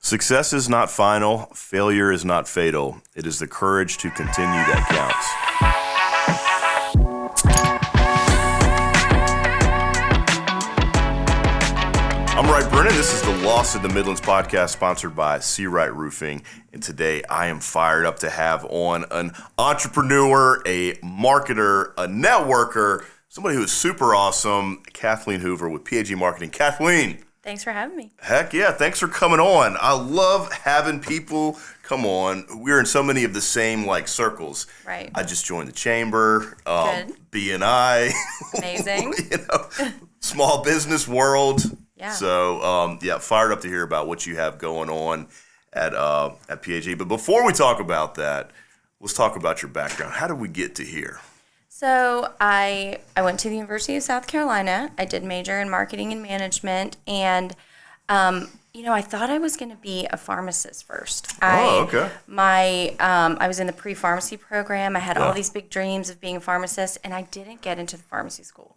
Success is not final. Failure is not fatal. It is the courage to continue that counts. I'm Wright, Brennan. This is the Lost in the Midlands podcast sponsored by Wright Roofing. And today I am fired up to have on an entrepreneur, a marketer, a networker, somebody who is super awesome, Kathleen Hoover with PAG Marketing. Kathleen. Thanks for having me. Heck yeah, thanks for coming on. I love having people come on. We're in so many of the same circles. Right. I just joined the chamber, Good. B&I. Amazing. Small business world. Yeah. So, fired up to hear about what you have going on at PAG. But before we talk about that, let's talk about your background. How did we get to here? So I went to the University of South Carolina. I did major in marketing and management, and I thought I was going to be a pharmacist first. Okay. I was in the pre-pharmacy program. I had all these big dreams of being a pharmacist, and I didn't get into the pharmacy school.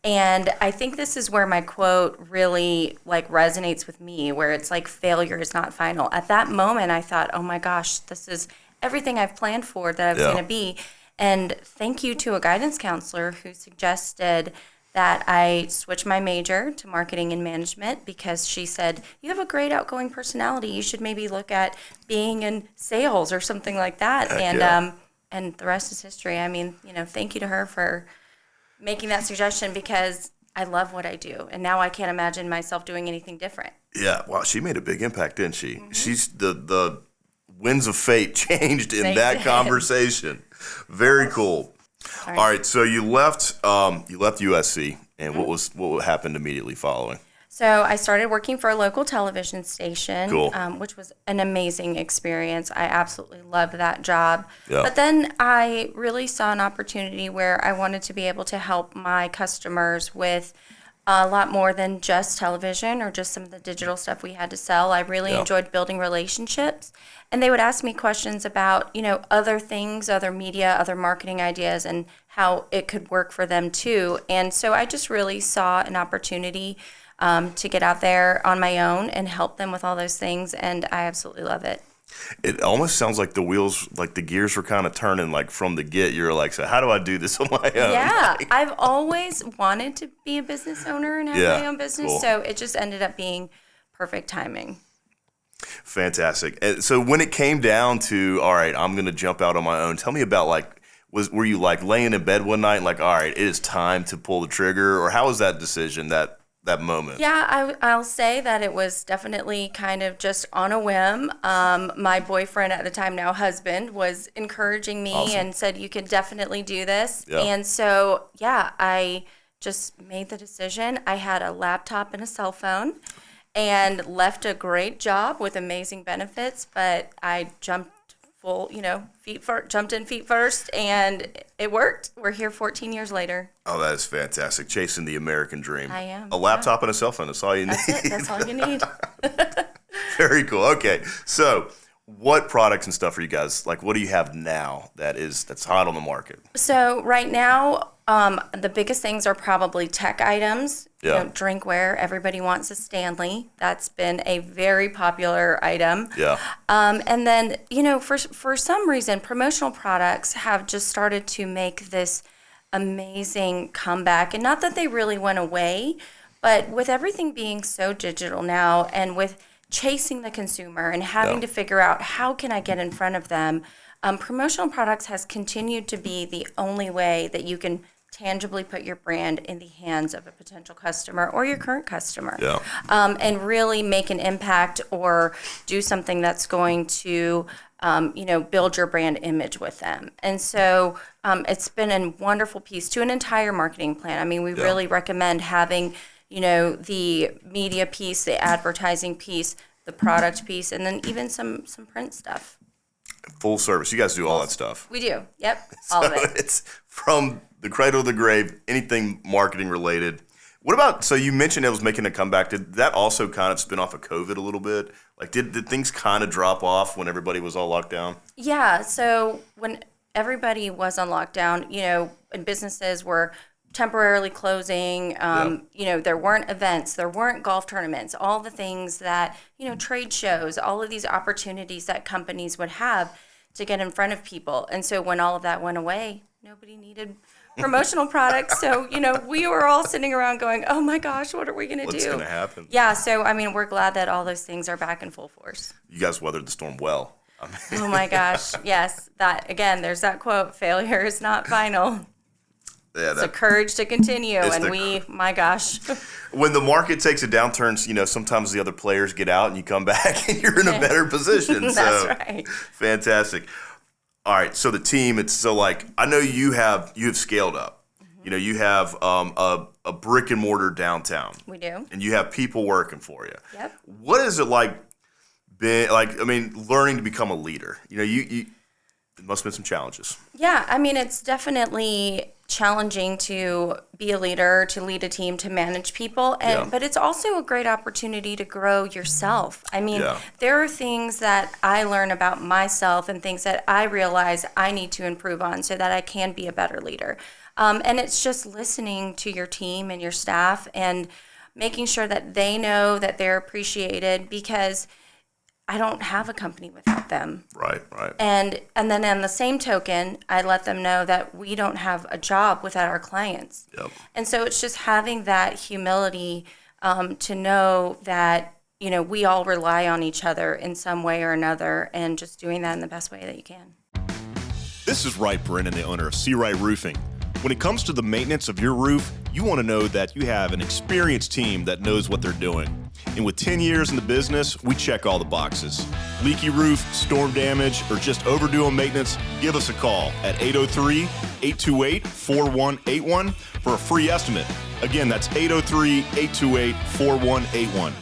And I think this is where my quote really resonates with me, where it's failure is not final. At that moment, I thought, oh my gosh, this is everything I've planned for that I was going to be. And thank you to a guidance counselor who suggested that I switch my major to marketing and management because she said, you have a great outgoing personality. You should maybe look at being in sales or something like that. And the rest is history. I mean, thank you to her for making that suggestion because I love what I do. And now I can't imagine myself doing anything different. Yeah. Wow. She made a big impact, didn't she? Mm-hmm. She's the winds of fate changed in that conversation. Very cool. All right. So you left USC, and what happened immediately following? So I started working for a local television station, cool. Which was an amazing experience. I absolutely loved that job. Yeah. But then I really saw an opportunity where I wanted to be able to help my customers with a lot more than just television or just some of the digital stuff we had to sell. I really enjoyed building relationships. And they would ask me questions about, other things, other media, other marketing ideas, and how it could work for them too. And so I just really saw an opportunity to get out there on my own and help them with all those things. And I absolutely love it. It almost sounds like the wheels, the gears were kind of turning, from the get. You're so how do I do this on my own? Yeah, I've always wanted to be a business owner and have my own business. Cool. So it just ended up being perfect timing. Fantastic. And so when it came down to, all right, I'm going to jump out on my own, tell me about were you laying in bed one night all right, it is time to pull the trigger? Or how was that decision, that moment? Yeah, I'll say that it was definitely kind of just on a whim. My boyfriend at the time, now husband, was encouraging me and said, you can definitely do this. Yeah. And so, I just made the decision. I had a laptop and a cell phone and left a great job with amazing benefits, but I jumped jumped in feet first, and it worked. We're here 14 years later. Oh, that is fantastic. Chasing the American dream. I am. A laptop and a cell phone, that's all you need. That's it. That's all you need. Very cool. Okay. So what products and stuff are you guys, what do you have now that's hot on the market? So right now, the biggest things are probably tech items. Yeah. Drinkware. Everybody wants a Stanley. That's been a very popular item. Yeah. And then, for some reason, promotional products have just started to make this amazing comeback. And not that they really went away, but with everything being so digital now and with chasing the consumer and having to figure out how can I get in front of them, promotional products has continued to be the only way that you can tangibly put your brand in the hands of a potential customer or your current customer, and really make an impact or do something that's going to, build your brand image with them. And so it's been a wonderful piece to an entire marketing plan. I mean, we really recommend having, the media piece, the advertising piece, the product piece, and then even some print stuff. Full service. You guys do all that stuff. We do. Yep. All of it. It's from the cradle to the grave, anything marketing related. What about, so you mentioned it was making a comeback. Did that also kind of spin off of COVID a little bit? Did things kind of drop off when everybody was all locked down? Yeah. So when everybody was on lockdown, and businesses were temporarily closing. There weren't events, there weren't golf tournaments, all the things that, trade shows, all of these opportunities that companies would have to get in front of people. And so when all of that went away, nobody needed promotional products. So, we were all sitting around going, oh my gosh, what are we going to do? What's going to happen? Yeah. So, we're glad that all those things are back in full force. You guys weathered the storm well. Oh my gosh. Yes. That, again, there's that quote, failure is not final. Yeah, it's the courage to continue. And my gosh. When the market takes a downturn, sometimes the other players get out and you come back and you're in a better position. That's right. Fantastic. All right. So the team, I know you have scaled up. Mm-hmm. You have a brick and mortar downtown. We do. And you have people working for you. Yep. What is it like learning to become a leader? It must have been some challenges. Yeah, it's definitely challenging to be a leader, to lead a team, to manage people, but it's also a great opportunity to grow yourself. There are things that I learn about myself and things that I realize I need to improve on so that I can be a better leader. And it's just listening to your team and your staff and making sure that they know that they're appreciated, because I don't have a company without them. Right. And then on the same token, I let them know that we don't have a job without our clients. Yep. And so it's just having that humility to know that, we all rely on each other in some way or another, and just doing that in the best way that you can. This is Wright, Brennan, the owner of Wright Roofing. When it comes to the maintenance of your roof, you want to know that you have an experienced team that knows what they're doing. And with 10 years in the business, we check all the boxes. Leaky roof, storm damage, or just overdue on maintenance, give us a call at 803-828-4181 for a free estimate. Again, that's 803-828-4181.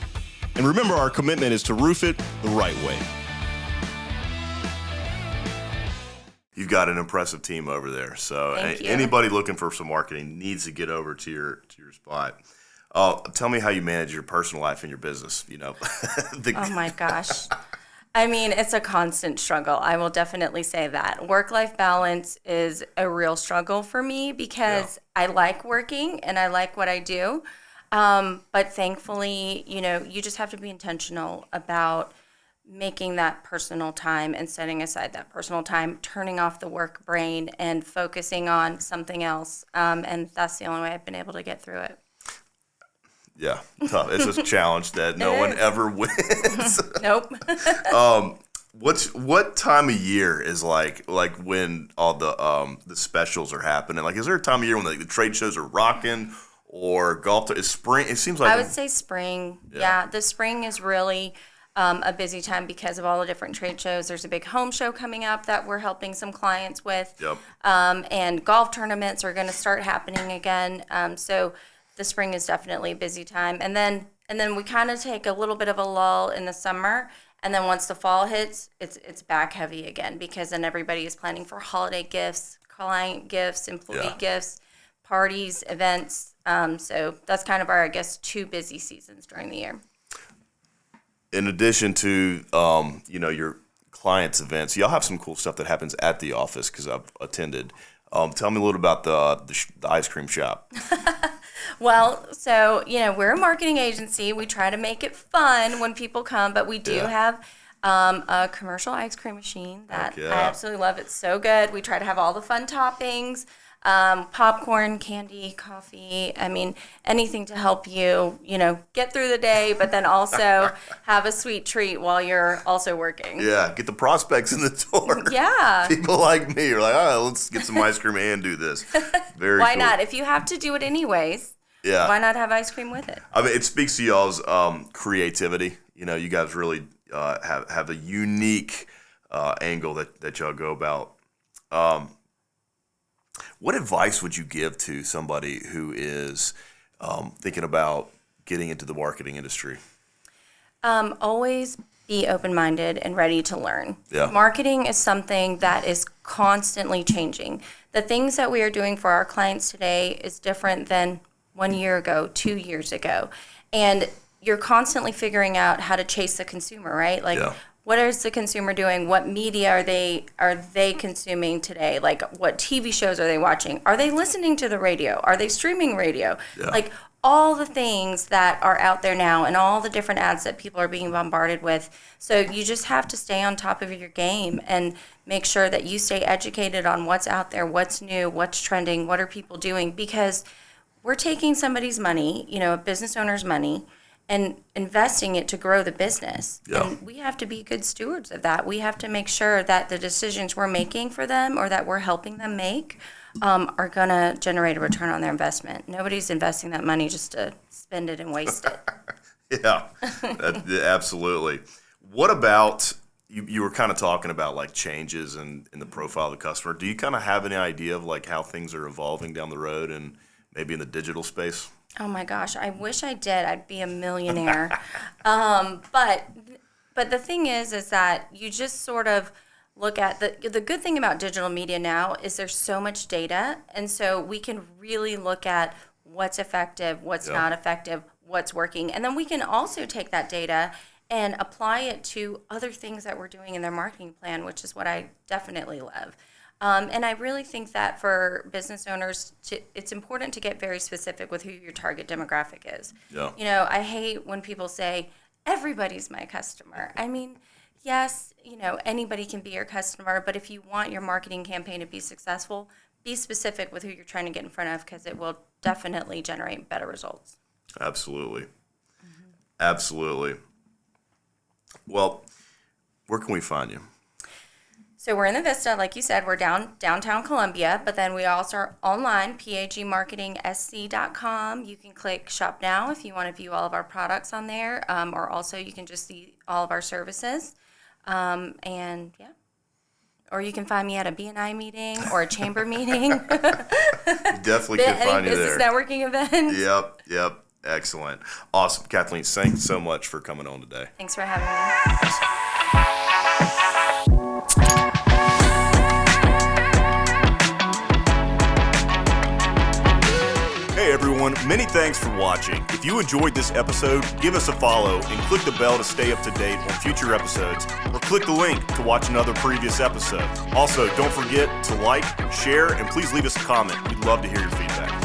And remember, our commitment is to roof it the right way. You've got an impressive team over there. So anybody looking for some marketing needs to get over to your spot. Tell me how you manage your personal life and your business. Oh my gosh. It's a constant struggle. I will definitely say that. Work-life balance is a real struggle for me because I like working and I like what I do. But thankfully, you just have to be intentional about making that personal time and setting aside that personal time, turning off the work brain and focusing on something else. And that's the only way I've been able to get through it. Yeah, tough. It's a challenge that no one ever wins. Nope. What time of year is like when all the specials are happening? Like, is there a time of year when the trade shows are rocking, or golf? Is spring? It seems like I would say spring. Yeah, the spring is really a busy time because of all the different trade shows. There's a big home show coming up that we're helping some clients with. Yep. And golf tournaments are going to start happening again. So the spring is definitely a busy time. And then we kind of take a little bit of a lull in the summer. And then once the fall hits, it's back heavy again, because then everybody is planning for holiday gifts, client gifts, employee gifts, parties, events. So that's kind of our, 2 busy seasons during the year. In addition to, your clients' events, y'all have some cool stuff that happens at the office, because I've attended. Tell me a little about the ice cream shop. Well, so, we're a marketing agency. We try to make it fun when people come, but we do have a commercial ice cream machine that I absolutely love. It's so good. We try to have all the fun toppings. Popcorn, candy, coffee, anything to help you, get through the day, but then also have a sweet treat while you're also working. Yeah, get the prospects in the door. Yeah. People like me are like, all right, let's get some ice cream and do this. Very Why cool. not? If you have to do it anyways, why not have ice cream with it? It speaks to y'all's creativity. You guys really have a unique angle that y'all go about. What advice would you give to somebody who is thinking about getting into the marketing industry? Always be open-minded and ready to learn. Yeah. Marketing is something that is constantly changing. The things that we are doing for our clients today is different than 1 year ago, 2 years ago. And you're constantly figuring out how to chase the consumer, right? Like, what is the consumer doing? What media are they consuming today? Like, what TV shows are they watching? Are they listening to the radio? Are they streaming radio? Yeah. Like, all the things that are out there now and all the different ads that people are being bombarded with. So you just have to stay on top of your game and make sure that you stay educated on what's out there, what's new, what's trending, what are people doing, because we're taking somebody's money, a business owner's money, and investing it to grow the business. Yeah. And we have to be good stewards of that. We have to make sure that the decisions we're making for them or that we're helping them make are going to generate a return on their investment. Nobody's investing that money just to spend it and waste it. Yeah, absolutely. What about, you were kind of talking about like changes in the profile of the customer. Do you kind of have any idea of like how things are evolving down the road and maybe in the digital space? Oh my gosh, I wish I did. I'd be a millionaire. But the thing is that you just sort of look at the good thing about digital media now is there's so much data, and so we can really look at what's effective, what's not effective, what's working, and then we can also take that data and apply it to other things that we're doing in their marketing plan, which is what I definitely love. And I really think that for business owners, it's important to get very specific with who your target demographic is. Yeah. I hate when people say, everybody's my customer. I mean, yes, anybody can be your customer, but if you want your marketing campaign to be successful, be specific with who you're trying to get in front of, because it will definitely generate better results. Absolutely. Mm-hmm. Absolutely. Well, where can we find you? So we're in the Vista, like you said, we're downtown Columbia, but then we also are online, pagmarketingsc.com. You can click Shop Now if you want to view all of our products on there, or also you can just see all of our services. Or you can find me at a B&I meeting or a chamber meeting. Definitely can find you there. Business networking event. Yep. Excellent. Awesome. Kathleen, thanks so much for coming on today. Thanks for having me. Hey everyone, many thanks for watching. If you enjoyed this episode, give us a follow and click the bell to stay up to date on future episodes, or click the link to watch another previous episode. Also, don't forget to like, share, and please leave us a comment. We'd love to hear your feedback.